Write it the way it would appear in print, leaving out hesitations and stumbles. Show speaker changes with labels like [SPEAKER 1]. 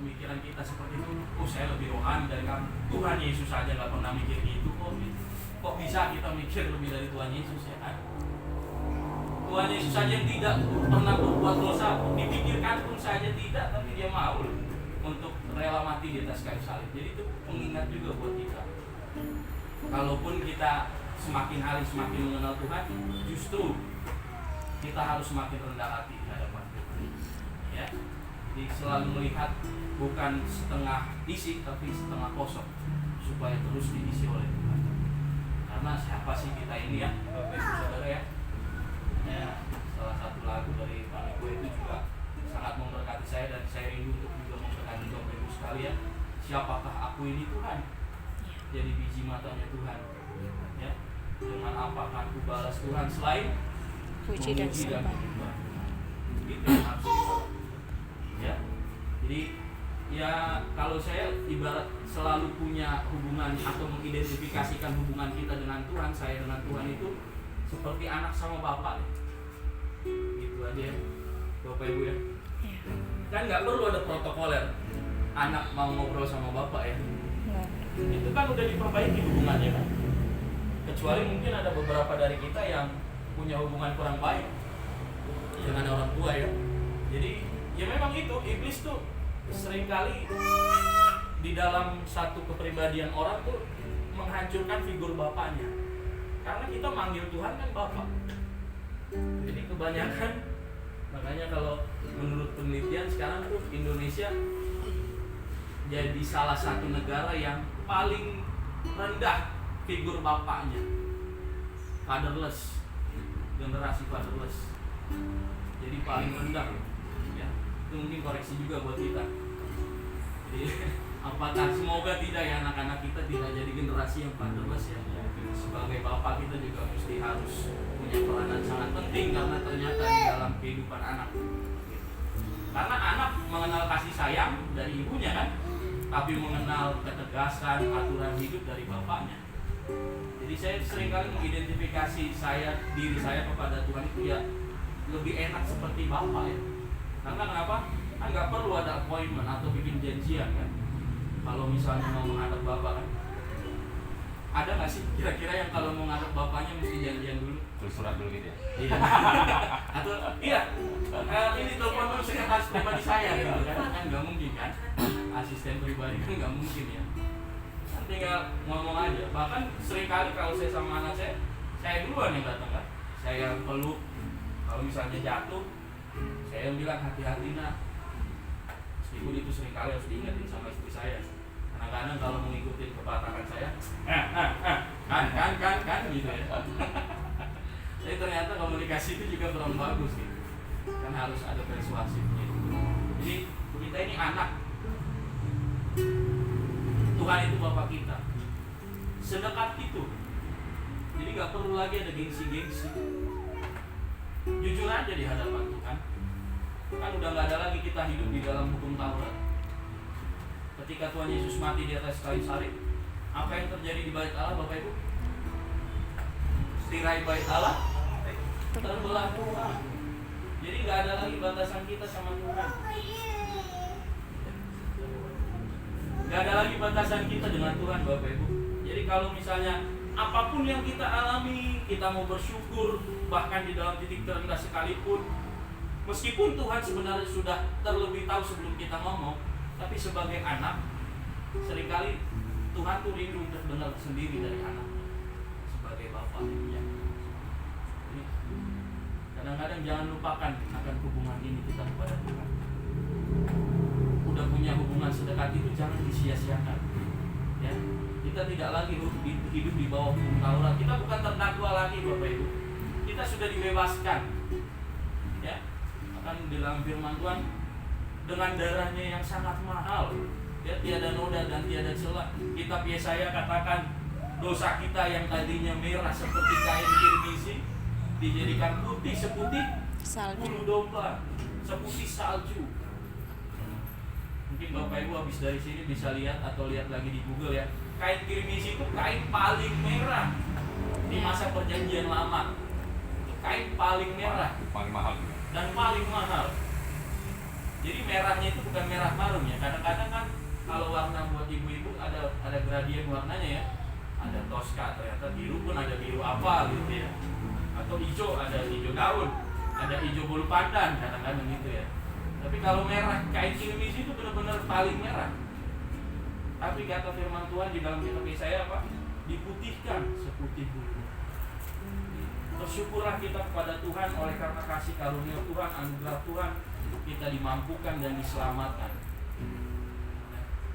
[SPEAKER 1] pemikiran kita seperti itu, oh saya lebih rohani dari kamu. Tuhan Yesus aja nggak pernah mikir gitu kok bisa kita mikir lebih dari Tuhan Yesus ya kan? Tuhan Yesus saja yang tidak pernah berbuat dosa, dipikirkan pun saja tidak, tapi dia mau untuk rela mati di atas kayu salib. Jadi itu pengingat juga buat kita. Kalaupun kita semakin hari semakin mengenal Tuhan, justru kita harus semakin rendah hati di hadapan Tuhan. Ya, jadi selalu melihat bukan setengah isi, tapi setengah kosong, supaya terus diisi oleh Tuhan. Karena siapa sih kita ini ya, Bapak Ibu Saudara ya? Ya, salah satu lagu dari Pak Ibu itu juga sangat memberkati saya dan saya rindu untuk juga memberkati Bapak Ibu sekalian. Siapakah aku ini Tuhan? Jadi biji matanya Tuhan. Ya, dengan apa akan ku balas Tuhan selain
[SPEAKER 2] puji dan sembah.
[SPEAKER 1] Itu yang harus kita. Ya, jadi ya kalau saya ibarat selalu punya hubungan atau mengidentifikasikan hubungan kita dengan Tuhan, saya dengan Tuhan itu seperti anak sama bapak. Gitu aja ya, Bapak Ibu ya. Kan nggak perlu ada protokoler. Anak mau ngobrol sama bapak ya. Itu kan udah diperbaiki hubungannya kan. Kecuali mungkin ada beberapa dari kita yang punya hubungan kurang baik dengan orang tua ya. Jadi ya memang itu iblis tuh seringkali di dalam satu kepribadian orang tuh menghancurkan figur bapaknya. Karena kita manggil Tuhan kan Bapak. Jadi kebanyakan, makanya kalau menurut penelitian sekarang tuh Indonesia jadi salah satu negara yang paling rendah figur bapaknya. Fatherless, generasi fatherless. Jadi paling rendah ya. Itu mungkin koreksi juga buat kita. Jadi apakah semoga tidak ya anak-anak kita tidak jadi generasi yang fatherless ya. Sebagai bapak kita juga mesti harus punya peranan sangat penting karena ternyata di dalam kehidupan anak. Karena anak mengenal kasih sayang dari ibunya kan, tapi mengenal ketegasan aturan hidup dari bapaknya. Jadi saya seringkali mengidentifikasi diri saya kepada Tuhan itu ya lebih enak seperti bapak ya. Karena kenapa? Kan nggak perlu ada appointment atau bikin janjian kan. Kalau misalnya mau menghadap bapak kan, ada nggak sih kira-kira yang kalau mau ngadep bapaknya mesti janjian dulu?
[SPEAKER 3] Tulis surat dulu gitu ya?
[SPEAKER 1] Iya. Atau iya, ini telepon dulu sekretaris pribadi saya gitu kan nggak mungkin kan? Asisten pribadi kan nggak mungkin ya. Kan tinggal ngomong aja. Bahkan seringkali kalau saya sama anak saya duluan yang datang kan. Saya peluk. Kalau misalnya jatuh, saya bilang hati-hati nak. Meskipun itu seringkali harus diingetin sama istri saya. Kadang-kadang kalau mengikuti kepatakan saya, kan gitu ya. Jadi ternyata komunikasi itu juga kurang bagus gitu. Kan harus ada persuasifnya. Jadi kita ini anak. Tuhan itu Bapak kita. Sedekat itu. Jadi gak perlu lagi ada gengsi-gengsi. Jujur aja di hadapan Tuhan. Kan udah gak ada lagi kita hidup di dalam hukum Taurat. Ketika Tuhan Yesus mati di atas kayu salib, apa yang terjadi di bait Allah Bapak Ibu? Tirai bait Allah terbelah dua. Jadi nggak ada lagi batasan kita sama Tuhan. Nggak ada lagi batasan kita dengan Tuhan Bapak Ibu. Jadi kalau misalnya apapun yang kita alami, kita mau bersyukur bahkan di dalam titik terendah sekalipun, meskipun Tuhan sebenarnya sudah terlebih tahu sebelum kita ngomong, tapi sebagai anak, seringkali Tuhan tuh rindu untuk dengar sendiri dari anaknya sebagai bapaknya. Kadang-kadang jangan lupakan akan hubungan ini kita kepada Tuhan. Udah punya hubungan sedekat itu jangan disia-siakan. Ya, kita tidak lagi hidup di bawah hukum Taurat. Kita bukan terdakwa lagi Bapak Ibu. Kita sudah dibebaskan. Ya, akan di dalam firman Tuhan dengan darahnya yang sangat mahal, ya tiada noda dan tiada celah. Kitab Yesaya katakan dosa kita yang tadinya merah seperti kain kirmisi dijadikan putih seputih bulu domba, seputih salju. Mungkin Bapak Ibu habis dari sini bisa lihat atau lihat lagi di Google ya. Kain kirmisi itu kain paling merah di masa perjanjian lama. Kain paling merah,
[SPEAKER 3] paling mahal
[SPEAKER 1] dan paling mahal. Jadi merahnya itu bukan merah marun ya. Kadang-kadang gradien warnanya ya. Ada toska, ternyata biru pun ada biru apa gitu ya. Atau hijau, ada hijau daun, ada hijau bulu pandan, kadang-kadang gitu ya. Tapi kalau merah, kain kirimis itu benar-benar paling merah. Tapi kata firman Tuhan di dalam kitab Yesaya apa? Diputihkan seputih bulu. Bersyukurlah kita kepada Tuhan oleh karena kasih karunia Tuhan, anugerah Tuhan, kita dimampukan dan diselamatkan.